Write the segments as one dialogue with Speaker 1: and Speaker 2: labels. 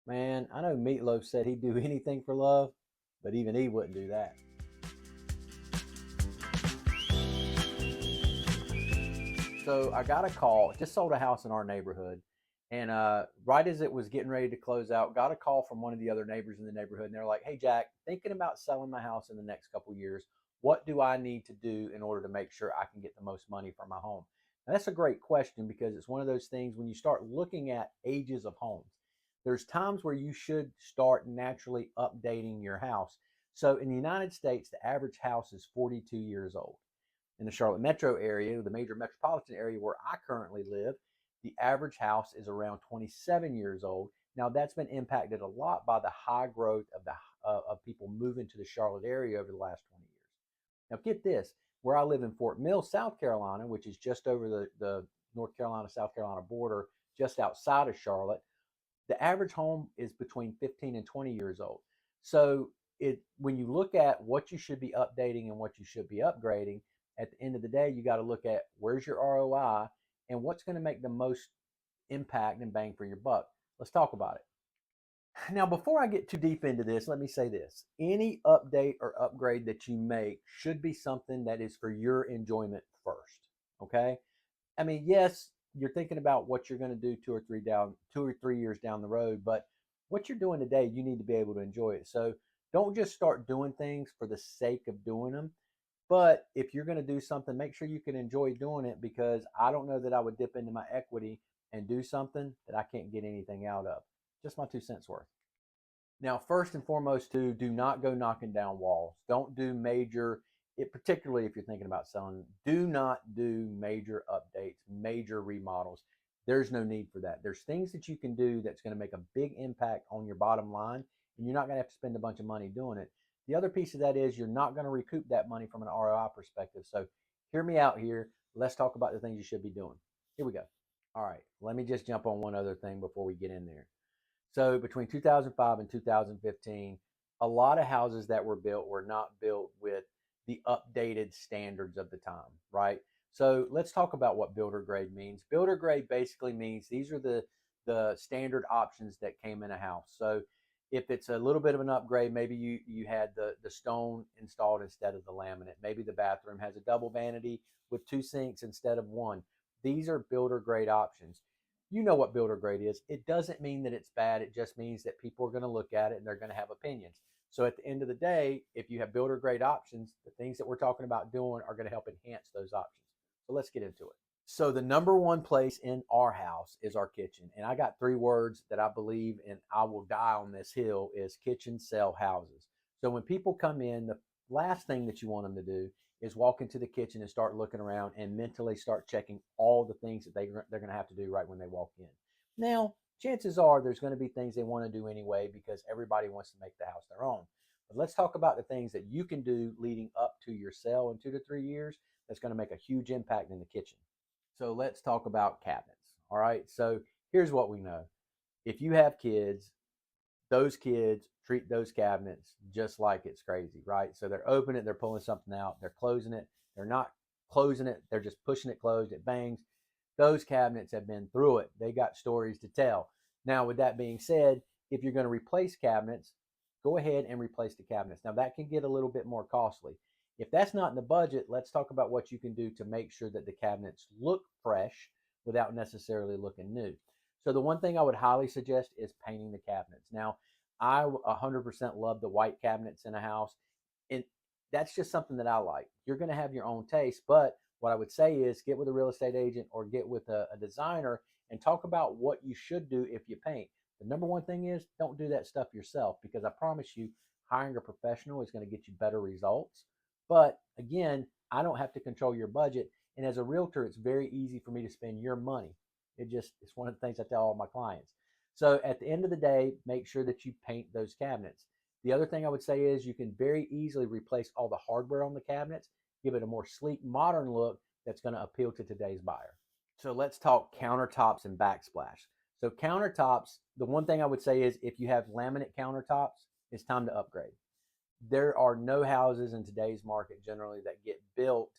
Speaker 1: Man, I know Meatloaf said he'd do anything for love, but even he wouldn't do that. So I got a call, just sold a house in our neighborhood. And right as it was getting ready to close out, got a call from one of the other neighbors in the neighborhood. And they're like, hey, Jack, thinking about selling my house in the next couple of years. What do I need to do in order to make sure I can get the most money for my home? And that's a great question because it's one of those things when you start looking at ages of homes, there's times where you should start naturally updating your house. So in the United States, the average house is 42 years old. In the Charlotte metro area, the major metropolitan area where I currently live, the average house is around 27 years old. Now that's been impacted a lot by the high growth of people moving to the Charlotte area over the last 20 years. Now get this, where I live in Fort Mill, South Carolina, which is just over the North Carolina South Carolina border, just outside of Charlotte, the average home is between 15 and 20 years old. So when you look at what you should be updating and what you should be upgrading, at the end of the day, you got to look at where's your ROI and what's going to make the most impact and bang for your buck. Let's talk about it. Now, before I get too deep into this, let me say this. Any update or upgrade that you make should be something that is for your enjoyment first. Okay. I mean, yes, you're thinking about what you're going to do 2 or 3 years down the road, but what you're doing today, you need to be able to enjoy it. So don't just start doing things for the sake of doing them. But if you're going to do something, make sure you can enjoy doing it because I don't know that I would dip into my equity and do something that I can't get anything out of. Just my 2 cents worth. Now, first and foremost, too, do not go knocking down walls. Don't do major, particularly if you're thinking about selling, do not do major updates, major remodels. There's no need for that. There's things that you can do that's going to make a big impact on your bottom line, and you're not going to have to spend a bunch of money doing it. The other piece of that is you're not going to recoup that money from an ROI perspective. So, hear me out here. Let's talk about the things you should be doing. Here we go. All right, let me just jump on one other thing before we get in there. So between 2005 and 2015, a lot of houses that were built were not built with the updated standards of the time, right? So let's talk about what builder grade means. Builder grade basically means these are the standard options that came in a house. So if it's a little bit of an upgrade, maybe you had the stone installed instead of the laminate. Maybe the bathroom has a double vanity with 2 sinks instead of one. These are builder grade options. You know what builder grade is. It doesn't mean that it's bad. It just means that people are going to look at it and they're going to have opinions. So at the end of the day, if you have builder grade options, the things that we're talking about doing are going to help enhance those options. So let's get into it. So the number one place in our house is our kitchen. And I got 3 words that I believe and I will die on this hill is kitchen sell houses. So when people come in, the last thing that you want them to do is walk into the kitchen and start looking around and mentally start checking all the things that they're going to have to do right when they walk in. Now, chances are there's going to be things they want to do anyway because everybody wants to make the house their own. But let's talk about the things that you can do leading up to your sale in 2 to 3 years that's going to make a huge impact in the kitchen. So let's talk about cabinets. All right. So here's what we know. If you have kids, those kids treat those cabinets just like it's crazy, right? So they're opening it, they're pulling something out, they're closing it, they're not closing it, they're just pushing it closed, it bangs. Those cabinets have been through it. They got stories to tell. Now, with that being said, if you're going to replace cabinets, go ahead and replace the cabinets. Now, that can get a little bit more costly. If that's not in the budget, let's talk about what you can do to make sure that the cabinets look fresh without necessarily looking new. So the one thing I would highly suggest is painting the cabinets. Now, I 100% love the white cabinets in a house, and that's just something that I like. You're going to have your own taste, but what I would say is get with a real estate agent or get with a designer and talk about what you should do if you paint. The number one thing is don't do that stuff yourself because I promise you, hiring a professional is going to get you better results. But again, I don't have to control your budget. And as a realtor, it's very easy for me to spend your money. It's one of the things I tell all my clients. So at the end of the day, make sure that you paint those cabinets. The other thing I would say is you can very easily replace all the hardware on the cabinets, give it a more sleek, modern look that's going to appeal to today's buyer. So let's talk countertops and backsplash. So countertops, the one thing I would say is if you have laminate countertops, it's time to upgrade. There are no houses in today's market generally that get built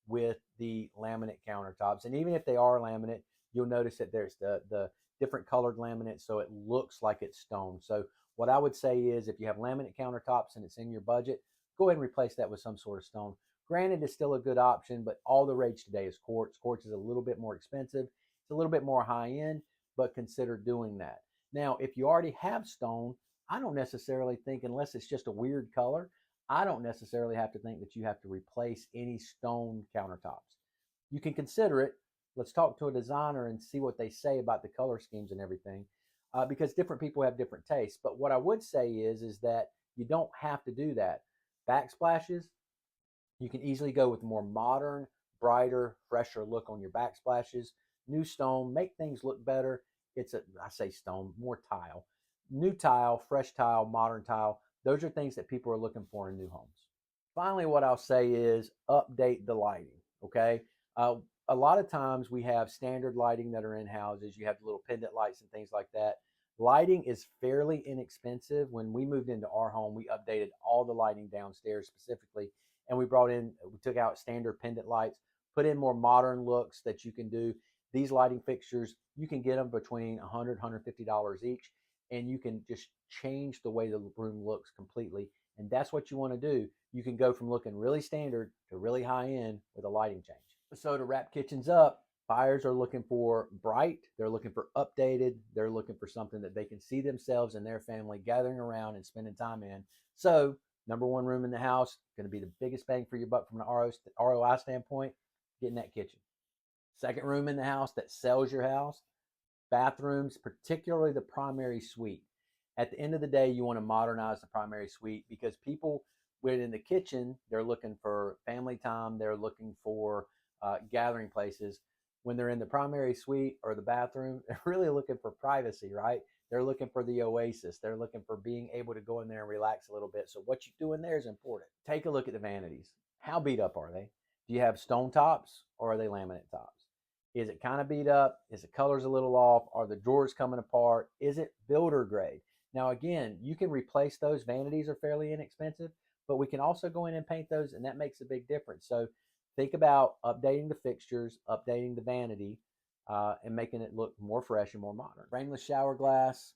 Speaker 1: with the laminate countertops. And even if they are laminate, you'll notice that there's the different colored laminate so it looks like it's stone. So what I would say is if you have laminate countertops and it's in your budget, go ahead and replace that with some sort of stone. Granted, it's still a good option, but all the rage today is quartz. Quartz is a little bit more expensive. It's a little bit more high end, but consider doing that. Now, if you already have stone, I don't necessarily think, unless it's just a weird color, I don't necessarily have to think that you have to replace any stone countertops. You can consider it. Let's talk to a designer and see what they say about the color schemes and everything, because different people have different tastes. But what I would say is that you don't have to do that. Backsplashes, you can easily go with a more modern, brighter, fresher look on your backsplashes. New stone, make things look better. I say stone, more tile. New tile, fresh tile, modern tile. Those are things that people are looking for in new homes. Finally, what I'll say is update the lighting. Okay. A lot of times we have standard lighting that are in houses. You have little pendant lights and things like that. Lighting is fairly inexpensive. When we moved into our home, we updated all the lighting downstairs specifically, and we took out standard pendant lights, put in more modern looks that you can do. These lighting fixtures, you can get them between $100, $150 each, and you can just change the way the room looks completely. And that's what you want to do. You can go from looking really standard to really high end with a lighting change. So to wrap kitchens up, buyers are looking for bright, they're looking for updated, they're looking for something that they can see themselves and their family gathering around and spending time in. So number one room in the house, going to be the biggest bang for your buck from an ROI standpoint, getting that kitchen. Second room in the house that sells your house, bathrooms, particularly the primary suite. At the end of the day, you want to modernize the primary suite because people within the kitchen, they're looking for family time, they're looking for gathering places. When they're in the primary suite or the bathroom, they're really looking for privacy, right? They're looking for the oasis. They're looking for being able to go in there and relax a little bit. So what you do in there is important. Take a look at the vanities. How beat up are they? Do you have stone tops or are they laminate tops? Is it kind of beat up? Is the colors a little off? Are the drawers coming apart? Is it builder grade? Now, again, you can replace those. Vanities are fairly inexpensive, but we can also go in and paint those, and that makes a big difference. So think about updating the fixtures, updating the vanity, and making it look more fresh and more modern. Frameless shower glass,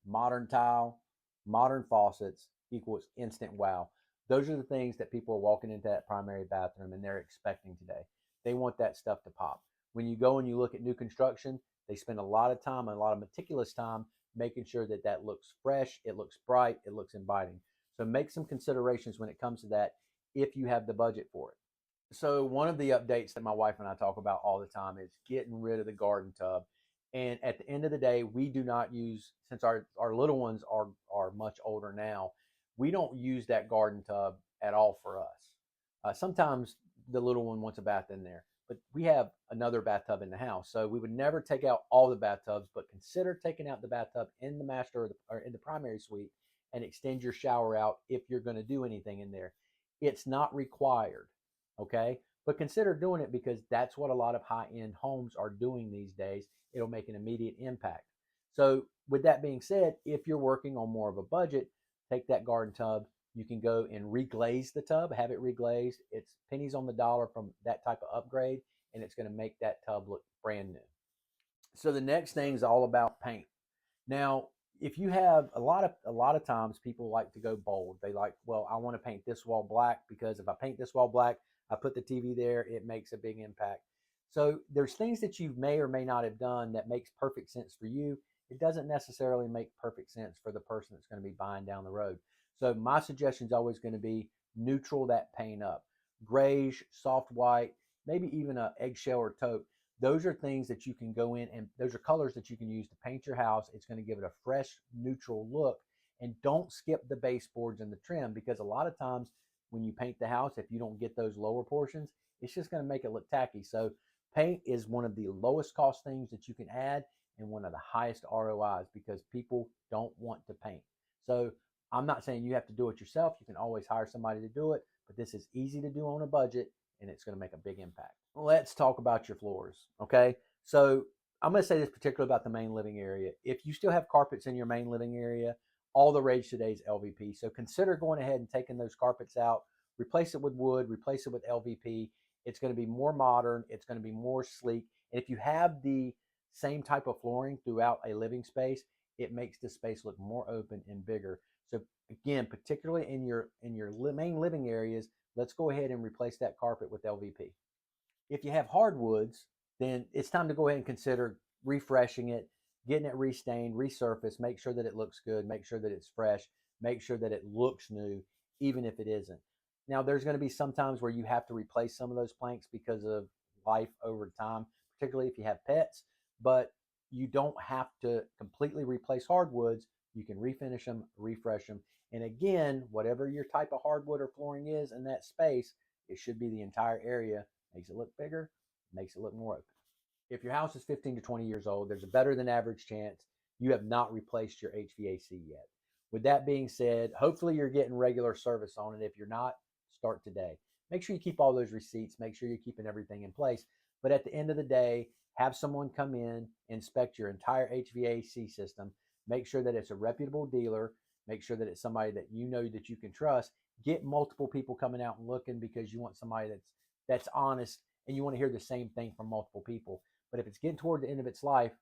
Speaker 1: modern tile, modern faucets equals instant wow. Those are the things that people are walking into that primary bathroom and they're expecting today. They want that stuff to pop. When you go and you look at new construction, they spend a lot of time and a lot of meticulous time making sure that that looks fresh, it looks bright, it looks inviting. So make some considerations when it comes to that if you have the budget for it. So one of the updates that my wife and I talk about all the time is getting rid of the garden tub. And at the end of the day, we do not use, since our little ones are much older now, we don't use that garden tub at all for us. Sometimes the little one wants a bath in there, but we have another bathtub in the house. So we would never take out all the bathtubs, but consider taking out the bathtub in the master or in the primary suite and extend your shower out if you're going to do anything in there. It's not required. Okay. But consider doing it because that's what a lot of high end homes are doing these days. It'll make an immediate impact. So, with that being said, if you're working on more of a budget, take that garden tub. You can go and reglaze the tub, have it reglazed. It's pennies on the dollar from that type of upgrade, and it's going to make that tub look brand new. So, the next thing is all about paint. Now, if you have a lot of times people like to go bold. They like, well, I want to paint this wall black because if I paint this wall black, I put the TV there, it makes a big impact. So there's things that you may or may not have done that makes perfect sense for you. It doesn't necessarily make perfect sense for the person that's going to be buying down the road. So my suggestion is always going to be neutral that paint up. Grayish, soft white, maybe even a eggshell or taupe. Those are things that you can go in and those are colors that you can use to paint your house. It's going to give it a fresh, neutral look. And don't skip the baseboards and the trim because a lot of times when you paint the house, if you don't get those lower portions, it's just going to make it look tacky. So paint is one of the lowest cost things that you can add and one of the highest ROIs because people don't want to paint. So I'm not saying you have to do it yourself. You can always hire somebody to do it, but this is easy to do on a budget and it's going to make a big impact. Let's talk about your floors. Okay. So I'm going to say this particularly about the main living area. If you still have carpets in your main living area, all the rage today is LVP. So consider going ahead and taking those carpets out, replace it with wood, replace it with LVP. It's going to be more modern. It's going to be more sleek. And if you have the same type of flooring throughout a living space, it makes the space look more open and bigger. So again, particularly in your main living areas, let's go ahead and replace that carpet with LVP. If you have hardwoods, then it's time to go ahead and consider refreshing it, getting it restained, resurfaced, make sure that it looks good, make sure that it's fresh, make sure that it looks new, even if it isn't. Now, there's going to be some times where you have to replace some of those planks because of life over time, particularly if you have pets, but you don't have to completely replace hardwoods. You can refinish them, refresh them. And again, whatever your type of hardwood or flooring is in that space, it should be the entire area. Makes it look bigger, makes it look more open. If your house is 15 to 20 years old, there's a better than average chance you have not replaced your HVAC yet. With that being said, hopefully you're getting regular service on it. If you're not, start today. Make sure you keep all those receipts, make sure you're keeping everything in place. But at the end of the day, have someone come in, inspect your entire HVAC system, make sure that it's a reputable dealer, make sure that it's somebody that you know that you can trust. Get multiple people coming out and looking because you want somebody that's honest and you want to hear the same thing from multiple people. But if it's getting toward the end of its life,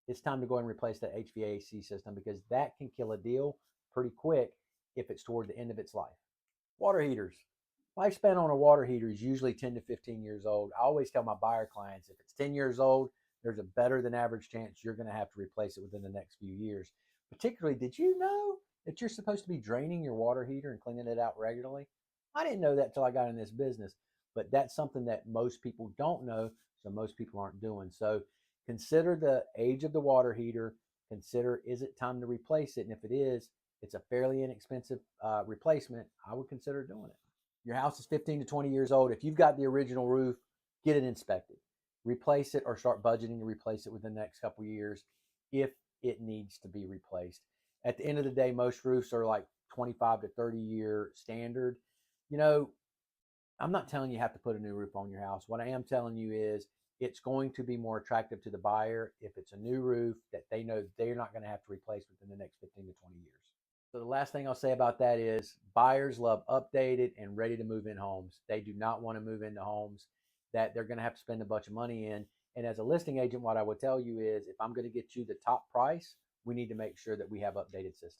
Speaker 1: it's time to go and replace that HVAC system because that can kill a deal pretty quick if it's toward the end of its life. Water heaters. Lifespan on a water heater is usually 10 to 15 years old. I always tell my buyer clients if it's 10 years old, there's a better than average chance you're going to have to replace it within the next few years. Particularly, did you know that you're supposed to be draining your water heater and cleaning it out regularly? I didn't know that until I got in this business, but that's something that most people don't know, so most people aren't doing. So consider the age of the water heater. Consider, is it time to replace it? And if it is, it's a fairly inexpensive replacement. I would consider doing it. Your house is 15 to 20 years old. If you've got the original roof, get it inspected. Replace it or start budgeting to replace it within the next couple of years if it needs to be replaced. At the end of the day, most roofs are like 25 to 30-year standard. You know, I'm not telling you have to put a new roof on your house. What I am telling you is it's going to be more attractive to the buyer if it's a new roof that they know they're not going to have to replace within the next 15 to 20 years. So the last thing I'll say about that is buyers love updated and ready to move in homes. They do not want to move into homes that they're going to have to spend a bunch of money in. And as a listing agent, what I would tell you is if I'm going to get you the top price, we need to make sure that we have updated systems.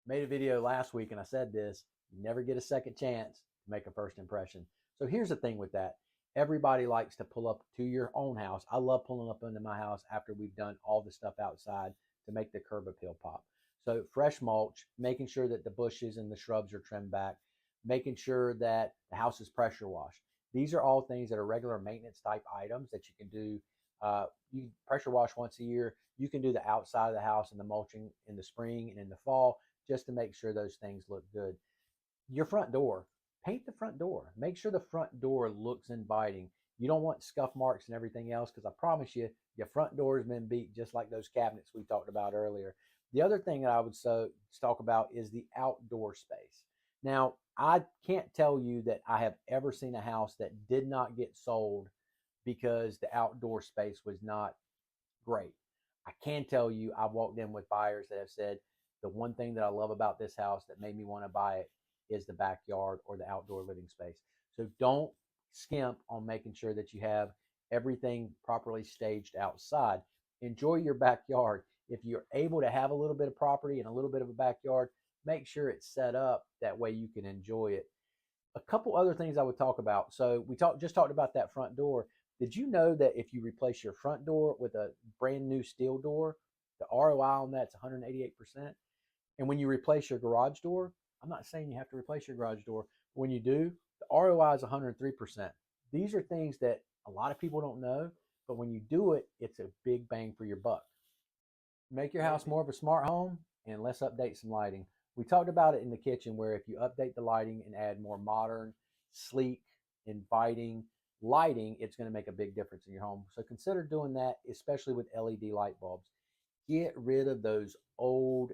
Speaker 1: Made a video last week and I said this, you never get a second chance to make a first impression. So here's the thing with that. Everybody likes to pull up to your own house. I love pulling up into my house after we've done all the stuff outside to make the curb appeal pop. So fresh mulch, making sure that the bushes and the shrubs are trimmed back, making sure that the house is pressure washed. These are all things that are regular maintenance type items that you can do. You can pressure wash once a year. You can do the outside of the house and the mulching in the spring and in the fall just to make sure those things look good. Your front door, paint the front door. Make sure the front door looks inviting. You don't want scuff marks and everything else because I promise you, your front door has been beat just like those cabinets we talked about earlier. The other thing that I would talk about is the outdoor space. Now, I can't tell you that I have ever seen a house that did not get sold because the outdoor space was not great. I can tell you I've walked in with buyers that have said the one thing that I love about this house that made me want to buy it is the backyard or the outdoor living space. So don't skimp on making sure that you have everything properly staged outside. Enjoy your backyard. If you're able to have a little bit of property and a little bit of a backyard, make sure it's set up that way you can enjoy it. A couple other things I would talk about. So we just talked about that front door. Did you know that if you replace your front door with a brand new steel door, the ROI on that's 188%? And when you replace your garage door, I'm not saying you have to replace your garage door. But when you do, the ROI is 103%. These are things that a lot of people don't know, but when you do it, it's a big bang for your buck. Make your house more of a smart home and let's update some lighting. We talked about it in the kitchen where if you update the lighting and add more modern, sleek, inviting lighting, it's going to make a big difference in your home. So consider doing that, especially with LED light bulbs. Get rid of those old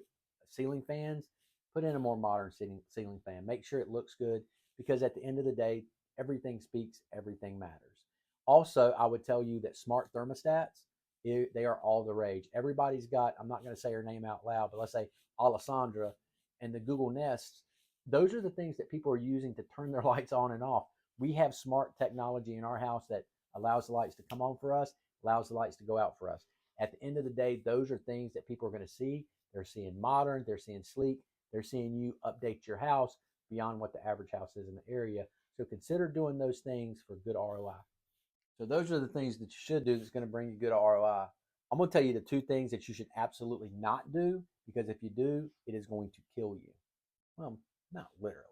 Speaker 1: ceiling fans, put in a more modern ceiling fan. Make sure it looks good because at the end of the day, everything speaks, everything matters. Also, I would tell you that smart thermostats, they are all the rage. Everybody's got, I'm not going to say her name out loud, but let's say Alessandra and the Google Nests. Those are the things that people are using to turn their lights on and off. We have smart technology in our house that allows the lights to come on for us, allows the lights to go out for us. At the end of the day, those are things that people are going to see. They're seeing modern, they're seeing sleek, they're seeing you update your house beyond what the average house is in the area. So consider doing those things for good ROI. So those are the things that you should do that's going to bring you good ROI. I'm going to tell you the two things that you should absolutely not do, because if you do, it is going to kill you. Well, not literally.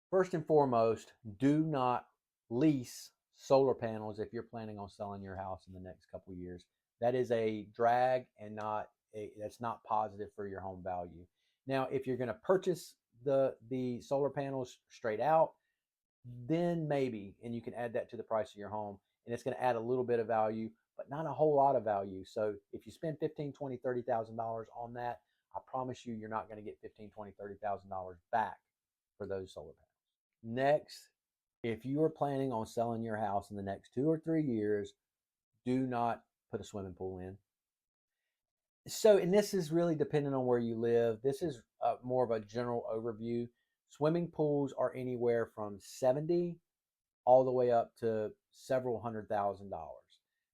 Speaker 1: First and foremost, do not lease solar panels if you're planning on selling your house in the next couple of years. That is a drag and that's not positive for your home value. Now, if you're going to purchase the solar panels straight out, then maybe, and you can add that to the price of your home, and it's going to add a little bit of value, but not a whole lot of value. So if you spend 15, 20, $30,000 on that, I promise you're not going to get 15, 20, $30,000 back for those solar panels. Next, if you are planning on selling your house in the next 2 or 3 years, do not put a swimming pool in. So, and this is really dependent on where you live. This is more of a general overview. Swimming pools are anywhere from 70 all the way up to several $100,000.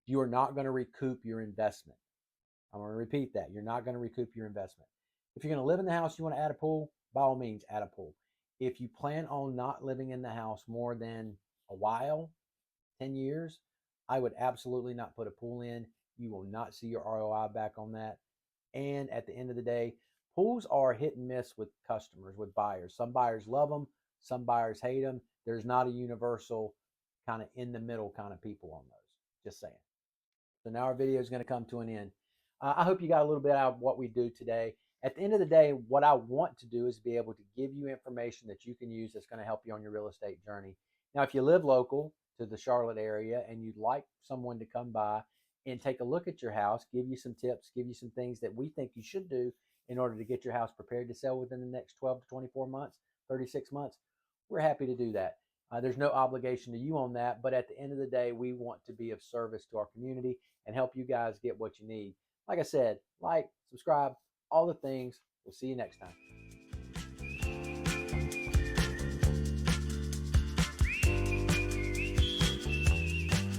Speaker 1: You are not going to recoup your investment. I'm going to repeat that. You're not going to recoup your investment. If you're going to live in the house, you want to add a pool, by all means, add a pool. If you plan on not living in the house more than a while, 10 years, I would absolutely not put a pool in. You will not see your ROI back on that. And at the end of the day, pools are hit and miss with customers, with buyers. Some buyers love them, some buyers hate them. There's not a universal kind of in the middle kind of people on those. Just saying. So now our video is going to come to an end. I hope you got a little bit out of what we do today. At the end of the day, what I want to do is be able to give you information that you can use that's going to help you on your real estate journey. Now, if you live local to the Charlotte area and you'd like someone to come by and take a look at your house, give you some tips, give you some things that we think you should do in order to get your house prepared to sell within the next 12 to 24 months, 36 months, we're happy to do that. There's no obligation to you on that, but at the end of the day, we want to be of service to our community and help you guys get what you need. Like I said, like, subscribe, all the things. We'll see you next time.